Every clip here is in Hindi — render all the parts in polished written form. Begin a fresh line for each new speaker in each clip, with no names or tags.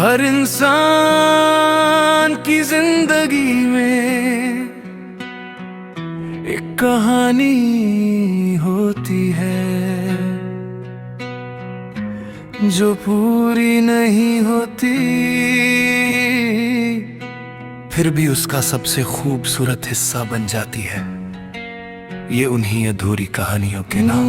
हर इंसान की जिंदगी में एक कहानी होती है जो पूरी नहीं होती, फिर भी उसका सबसे खूबसूरत हिस्सा बन जाती है। ये उन्हीं अधूरी कहानियों के नाम।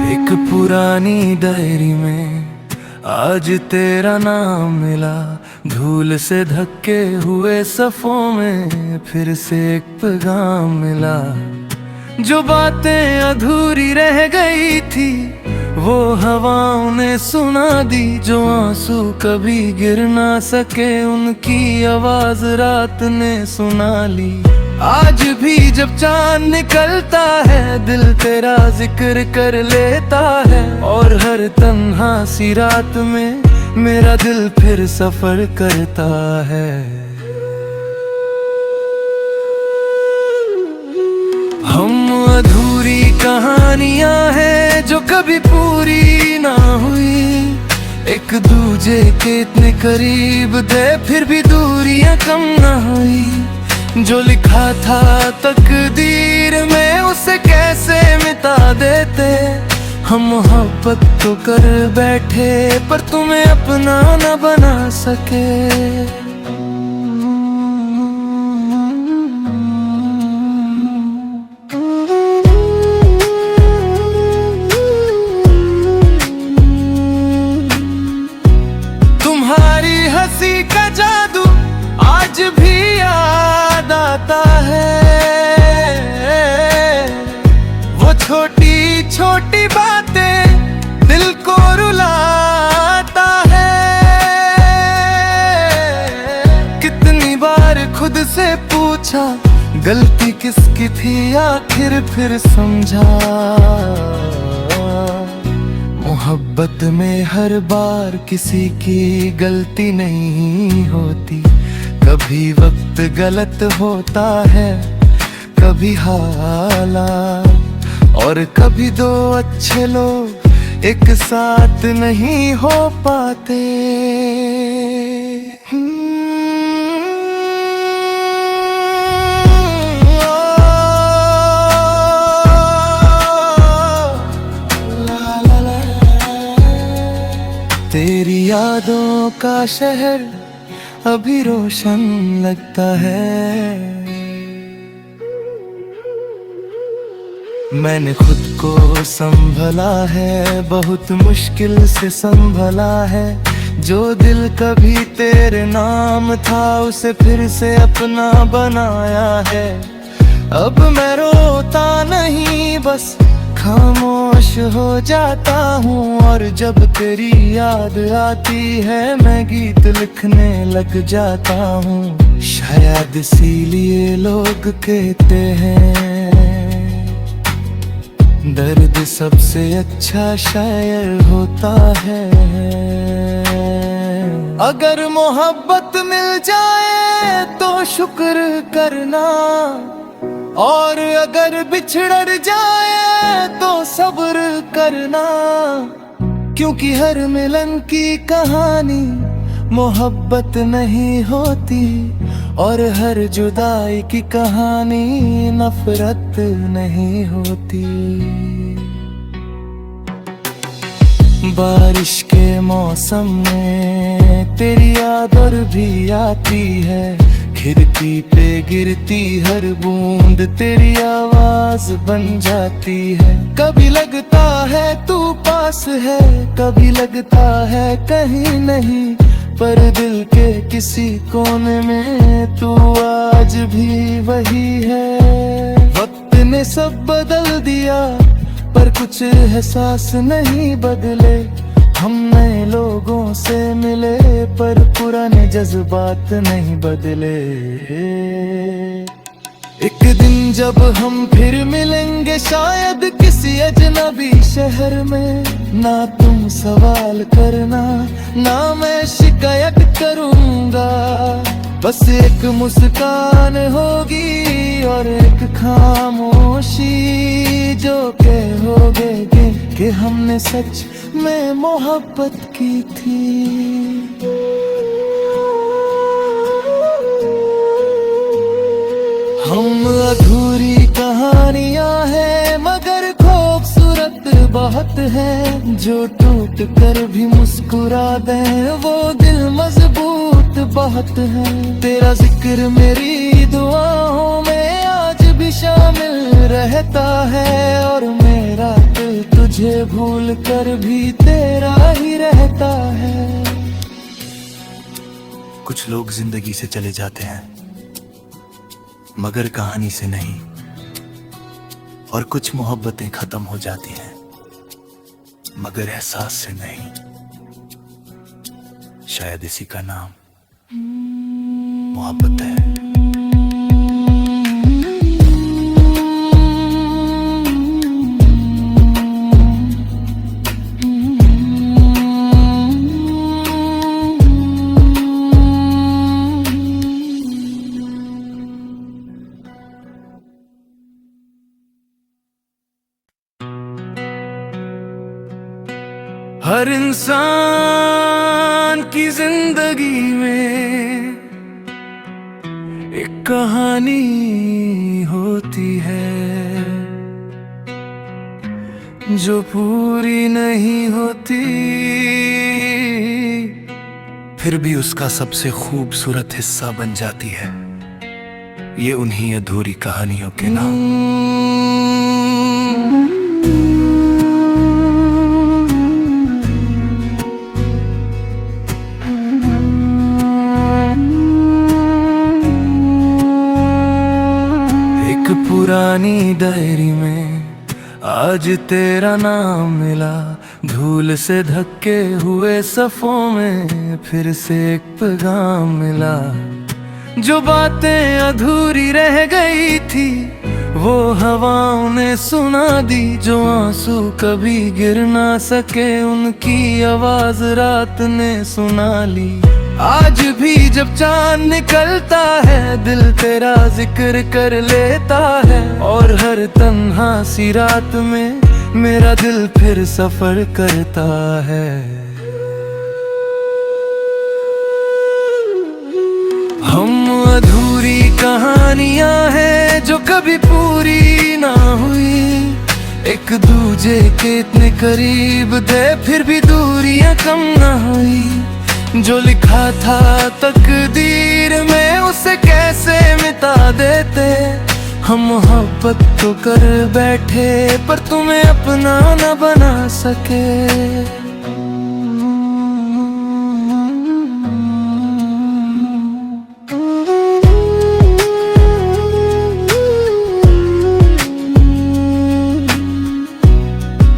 एक पुरानी डायरी में आज तेरा नाम मिला, धूल से धक्के हुए सफ़ों में फिर से एक पैगाम मिला। जो बातें अधूरी रह गई थी वो हवाओं ने सुना दी, जो आंसू कभी गिर ना सके उनकी आवाज रात ने सुना ली। आज भी जब चांद निकलता है दिल तेरा जिक्र कर लेता है, और हर तन्हा सी रात में मेरा दिल फिर सफर करता है। हम अधूरी कहानियां हैं जो कभी पूरी ना हुई, एक दूजे के इतने करीब थे फिर भी दूरियां कम ना हुई। जो लिखा था तकदीर में उसे कैसे मिटा देते, हम मोहब्बत तो कर बैठे पर तुम्हें अपना न बना सके। तुम्हारी हंसी का जादू आज भी याद आता है, वो छोटी छोटी बातें दिल को रुलाता है। कितनी बार खुद से पूछा गलती किसकी थी, आखिर फिर समझा मोहब्बत में हर बार किसी की गलती नहीं होती। कभी वक्त गलत होता है, कभी हालात, और कभी दो अच्छे लोग एक साथ नहीं हो पाते। तेरी यादों का शहर अभी रोशन लगता है। मैंने खुद को संभला है, बहुत मुश्किल से संभला है। जो दिल कभी तेरे नाम था उसे फिर से अपना बनाया है। अब मैं रोता नहीं बस खामोश हो जाता हूँ, और जब तेरी याद आती है मैं गीत लिखने लग जाता हूँ। शायद इसीलिए लोग कहते हैं दर्द सबसे अच्छा शायर होता है। अगर मोहब्बत मिल जाए तो शुक्र करना, और अगर बिछड़ जाए तो सब्र करना, क्योंकि हर मिलन की कहानी मोहब्बत नहीं होती, और हर जुदाई की कहानी नफरत नहीं होती। बारिश के मौसम में तेरी याद और भी आती है, खिड़की पे गिरती हर बूंद तेरी आवाज बन जाती है। कभी लगता है तू पास है, कभी लगता है कहीं नहीं, पर दिल के किसी कोने में तू आज भी वही है। वक्त ने सब बदल दिया पर कुछ एहसास नहीं बदले, हम नए लोगों से मिले पर पुराने जज्बात नहीं बदले। एक दिन जब हम फिर मिलेंगे शायद किसी अजनबी शहर में, ना तुम सवाल करना ना मैं शिकायत करूंगा, बस एक मुस्कान होगी और एक खामोशी जो कहोगे कि हमने सच में मोहब्बत की थी। हम अधूरी कहानियां हैं मगर खूबसूरत बहुत है, जो टूट कर भी मुस्कुरा दे वो दिल मजबूत बहुत है। तेरा जिक्र मेरी दुआओं में आज भी शामिल रहता है और मेरा दिल तुझे भूल कर भी तेरा ही रहता है।
कुछ लोग जिंदगी से चले जाते हैं मगर कहानी से नहीं, और कुछ मोहब्बतें खत्म हो जाती हैं मगर एहसास से नहीं। शायद इसी का नाम मोहब्बत है।
हर इंसान की जिंदगी में एक कहानी होती है जो पूरी नहीं होती,
फिर भी उसका सबसे खूबसूरत हिस्सा बन जाती है। ये उन्हीं अधूरी कहानियों के नाम।
पुरानी डायरी में आज तेरा नाम मिला, धूल से धक्के हुए सफ़ों में फिर से एक पैगाम मिला। जो बातें अधूरी रह गई थी वो हवाओं ने सुना दी, जो आंसू कभी गिर ना सके उनकी आवाज रात ने सुना ली। आज भी जब चांद निकलता है दिल तेरा जिक्र कर लेता है, और हर तन्हा सी रात में मेरा दिल फिर सफर करता है। हम अधूरी कहानियां हैं जो कभी पूरी ना हुई, एक दूजे के इतने करीब थे फिर भी दूरियां कम ना हुई। जो लिखा था तकदीर में उसे कैसे मिटा देते, हम मोहब्बत तो कर बैठे पर तुम्हें अपना न बना सके।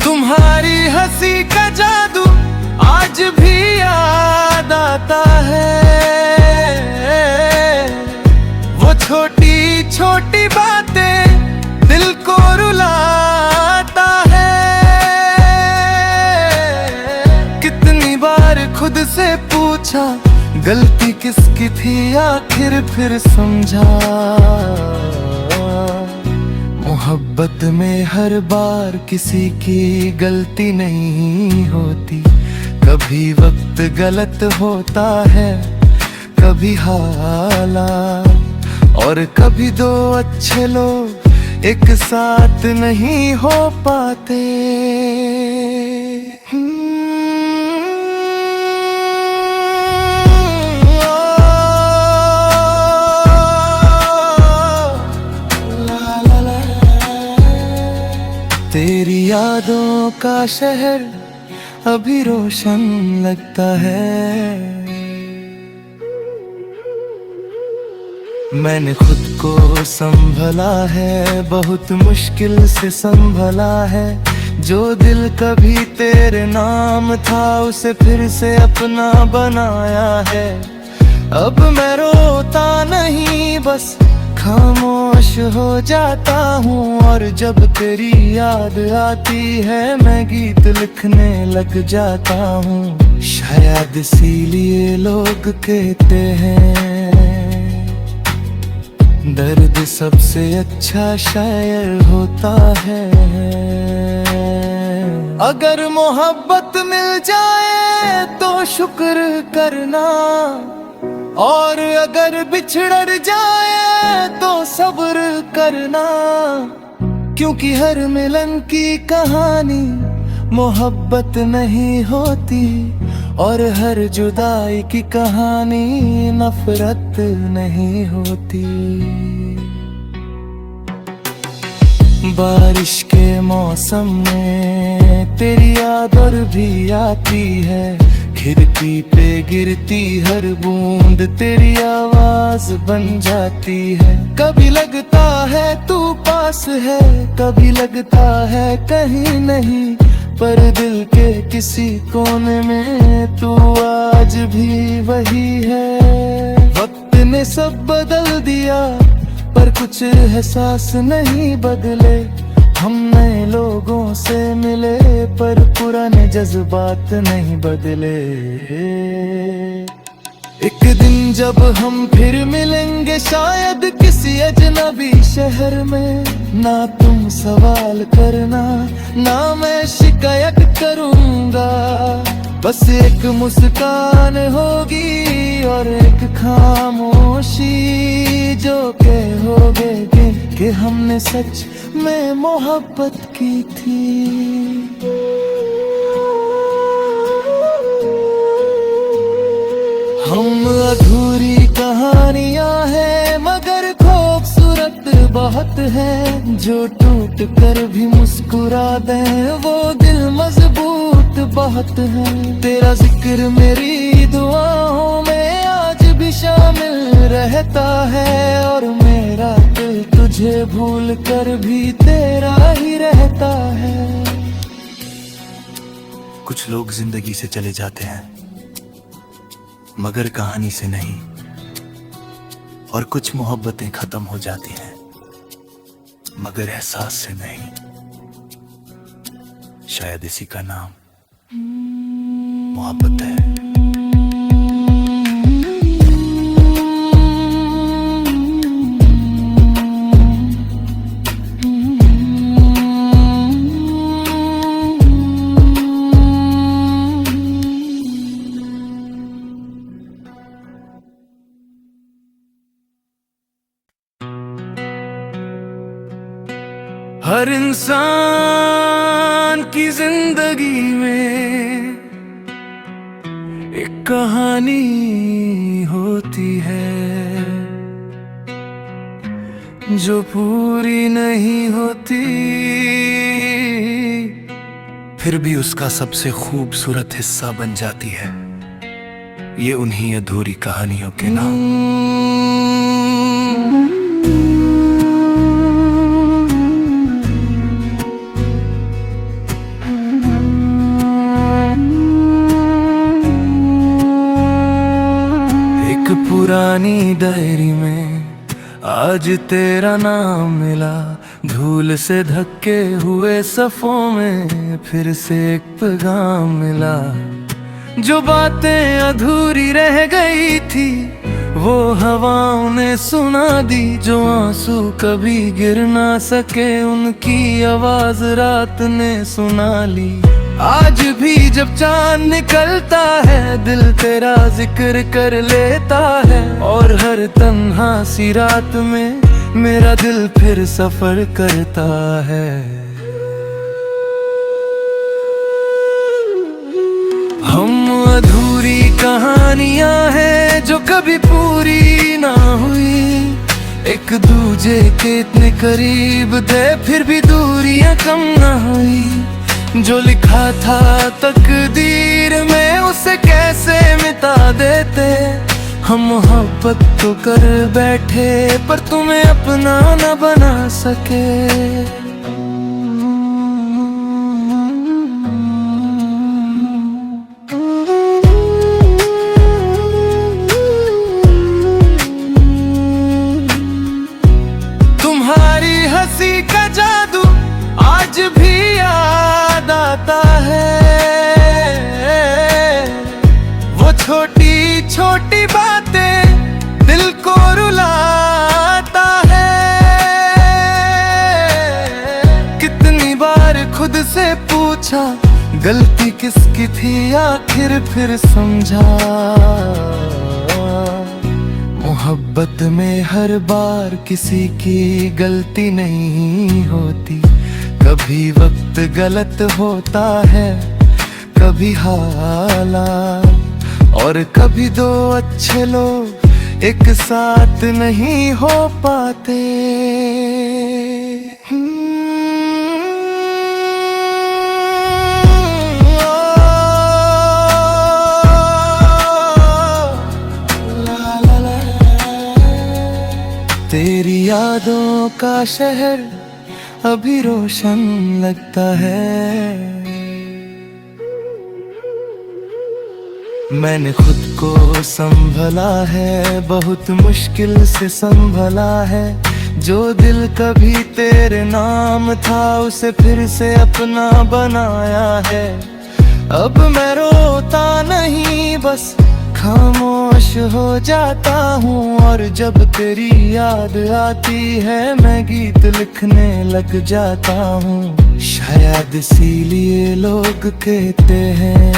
तुम्हारी हंसी का जादू आज भी याद आता है, वो छोटी छोटी बातें दिल को रुलाता है। कितनी बार खुद से पूछा गलती किसकी थी आखिर फिर समझा, मोहब्बत में हर बार किसी की गलती नहीं होती। कभी वक्त गलत होता है, कभी हालात, और कभी दो अच्छे लोग एक साथ नहीं हो पाते। तेरी यादों का शहर अभी रोशन लगता है। मैंने खुद को संभला है, बहुत मुश्किल से संभला है। जो दिल कभी तेरे नाम था उसे फिर से अपना बनाया है। अब मैं रोता नहीं बस खामोश हो जाता हूँ, और जब तेरी याद आती है मैं गीत लिखने लग जाता हूँ। शायद इसीलिए लोग कहते हैं दर्द सबसे अच्छा शायर होता है। अगर मोहब्बत मिल जाए तो शुक्र करना, और अगर बिछड़ जाए तो सब्र करना, क्योंकि हर मिलन की कहानी मोहब्बत नहीं होती, और हर जुदाई की कहानी नफरत नहीं होती। बारिश के मौसम में तेरी याद और भी आती है, खिड़की पे गिरती हर बूंद तेरी आवाज बन जाती है। कभी लगता है तू पास है, कभी लगता है कहीं नहीं, पर दिल के किसी कोने में तू आज भी वही है। वक्त ने सब बदल दिया पर कुछ एहसास नहीं बदले, हम नए लोगों से मिले पर पुराने जज्बात नहीं बदले। एक दिन जब हम फिर मिलेंगे शायद किसी अजनबी शहर में, ना तुम सवाल करना ना मैं शिकायत करूंगा, बस एक मुस्कान होगी और एक खामोशी जो कहोगे कि हमने सच में मोहब्बत की थी। हम अधूरी कहानियां हैं मगर खूबसूरत बहुत है, जो टूट कर भी मुस्कुरा दे वो दिल मजबूत बहुत है। तेरा जिक्र मेरी दुआओं में आज भी शामिल रहता है, और मेरा दिल तुझे भूल कर भी तेरा ही रहता है।
कुछ लोग जिंदगी से चले जाते हैं मगर कहानी से नहीं, और कुछ मोहब्बतें खत्म हो जाती हैं मगर एहसास से नहीं। शायद इसी का नाम मोहब्बत है।
हर इंसान की जिंदगी में एक कहानी होती है जो पूरी नहीं होती,
फिर भी उसका सबसे खूबसूरत हिस्सा बन जाती है। ये उन्हीं अधूरी कहानियों के नाम।
पुरानी डायरी में आज तेरा नाम मिला, धूल से धक्के हुए सफ़ों में फिर से एक पैगाम मिला। जो बातें अधूरी रह गई थी वो हवाओं ने सुना दी, जो आंसू कभी गिर ना सके उनकी आवाज रात ने सुना ली। आज भी जब चांद निकलता है दिल तेरा जिक्र कर लेता है, और हर तन्हा सी रात में मेरा दिल फिर सफर करता है। हम अधूरी कहानियां हैं जो कभी पूरी ना हुई, एक दूजे के इतने करीब थे फिर भी दूरियां कम ना हुई। जो लिखा था तकदीर में उसे कैसे मिटा देते, हम मोहब्बत तो कर बैठे पर तुम्हें अपना न बना सके। छोटी छोटी बातें दिल को रुलाता है। कितनी बार खुद से पूछा गलती किसकी थी, आखिर फिर समझा मोहब्बत में हर बार किसी की गलती नहीं होती। कभी वक्त गलत होता है, कभी हालात, और कभी दो अच्छे लोग एक साथ नहीं हो पाते। तेरी यादों का शहर अभी रोशन लगता है। मैंने खुद को संभला है, बहुत मुश्किल से संभला है। जो दिल कभी तेरे नाम था उसे फिर से अपना बनाया है। अब मैं रोता नहीं, बस खामोश हो जाता हूँ, और जब तेरी याद आती है मैं गीत लिखने लग जाता हूँ। शायद इसीलिए लोग कहते हैं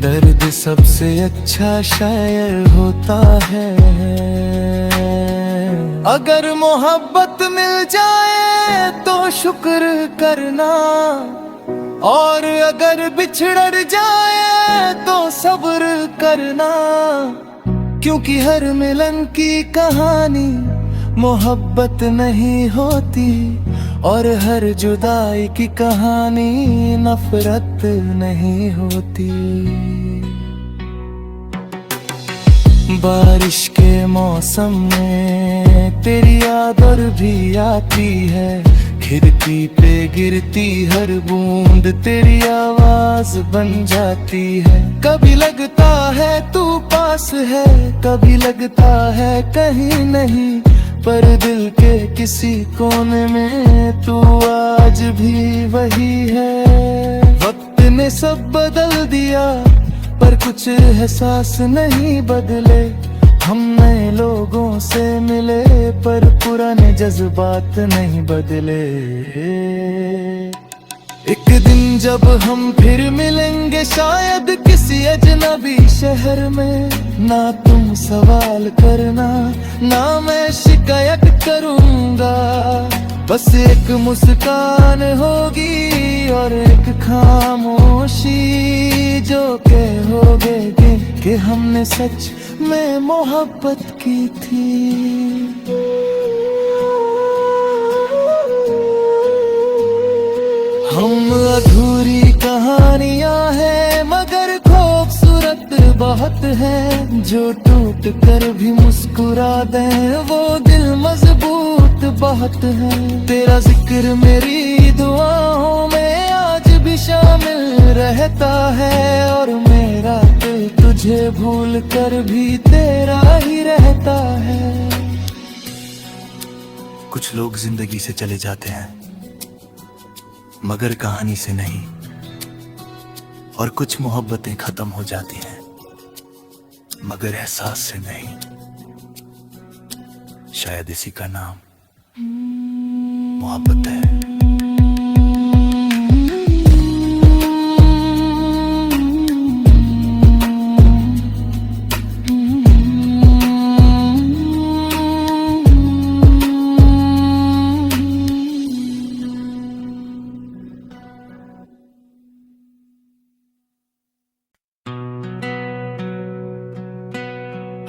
दर्द सबसे अच्छा शायर होता है। अगर मोहब्बत मिल जाए तो शुक्र करना, और अगर बिछड़ जाए तो सब्र करना, क्योंकि हर मिलन की कहानी मोहब्बत नहीं होती, और हर जुदाई की कहानी नफरत नहीं होती। बारिश के मौसम में तेरी याद और भी आती है। खिड़की पे गिरती हर बूंद तेरी आवाज बन जाती है। कभी लगता है तू पास है, कभी लगता है कहीं नहीं, पर दिल के किसी कोने में तू आज भी वही है। वक्त ने सब बदल दिया पर कुछ एहसास नहीं बदले। हम नए लोगों से मिले पर पुराने जज्बात नहीं बदले। एक दिन जब हम फिर मिलेंगे शायद किसी अजनबी शहर में, ना तुम सवाल करना ना मैं शिकायत करूंगा। बस एक मुस्कान होगी और एक खामोशी जो कहोगे कि हमने सच में मोहब्बत की थी। हम अधूरी कहानियां हैं मगर खूबसूरत बहुत है। जो टूट कर भी मुस्कुरा दे वो दिल मजबूत बहुत है। तेरा जिक्र मेरी दुआओं में आज भी शामिल रहता है, और मेरा दिल तुझे भूल कर भी तेरा ही रहता है।
कुछ लोग जिंदगी से चले जाते हैं मगर कहानी से नहीं, और कुछ मोहब्बतें खत्म हो जाती हैं मगर एहसास से नहीं। शायद इसी का नाम मोहब्बत है।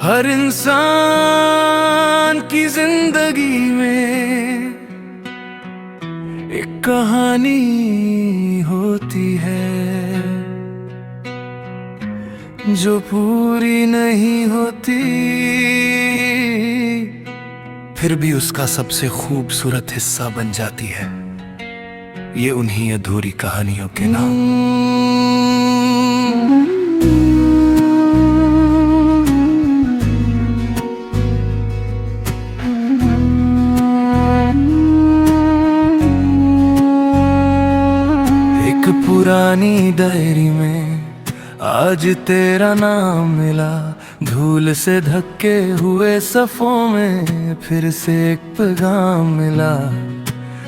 हर इंसान की जिंदगी में एक कहानी होती है जो पूरी नहीं होती,
फिर भी उसका सबसे खूबसूरत हिस्सा बन जाती है। ये उन्हीं अधूरी कहानियों के नाम।
पुरानी डायरी में आज तेरा नाम मिला, धूल से धक्के हुए सफों में फिर से एक पैगाम मिला।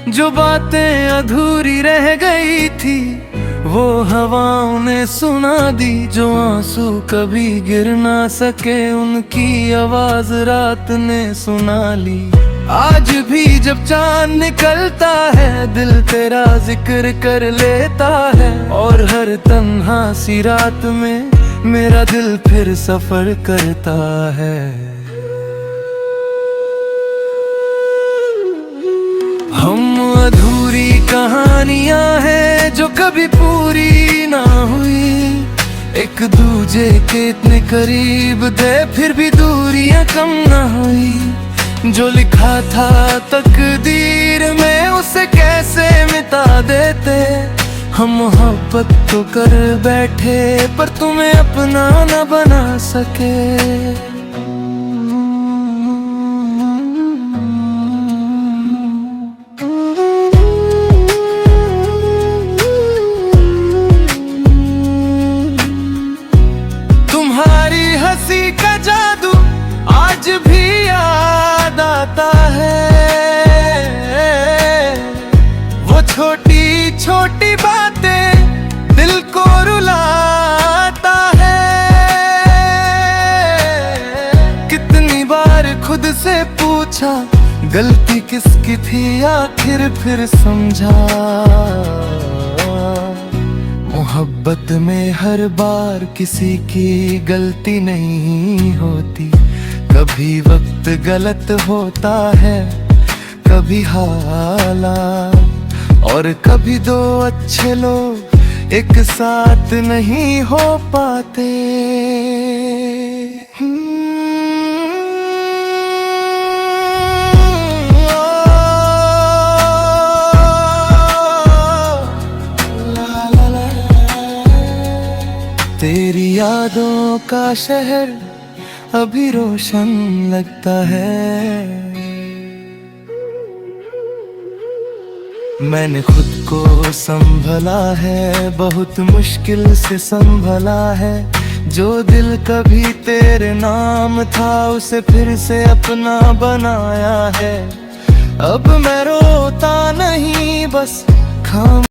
जो बातें अधूरी रह गई थी वो हवाओं ने सुना दी, जो आंसू कभी गिर ना सके उनकी आवाज रात ने सुना ली। आज भी जब चांद निकलता है दिल तेरा जिक्र कर लेता है, और हर तन्हा सी रात में मेरा दिल फिर सफर करता है। हम अधूरी कहानियां हैं जो कभी पूरी ना हुई, एक दूजे के इतने करीब थे फिर भी दूरियां कम ना हुई। जो लिखा था तकदीर में उसे कैसे मिटा देते, हम मोहब्बत तो कर बैठे पर तुम्हें अपना न बना सके। तुम्हारी हंसी का जादू आज भी याद आता है, वो छोटी छोटी बातें दिल को रुलाता है। कितनी बार खुद से पूछा गलती किसकी थी, आखिर फिर समझा मोहब्बत में हर बार किसी की गलती नहीं होती। कभी वक्त गलत होता है, कभी हालात, और कभी दो अच्छे लोग एक साथ नहीं हो पाते। तेरी यादों का शहर अभी रोशन लगता है। मैंने खुद को संभला है, बहुत मुश्किल से संभला है। जो दिल कभी तेरे नाम था उसे फिर से अपना बनाया है। अब मैं रोता नहीं बस खाम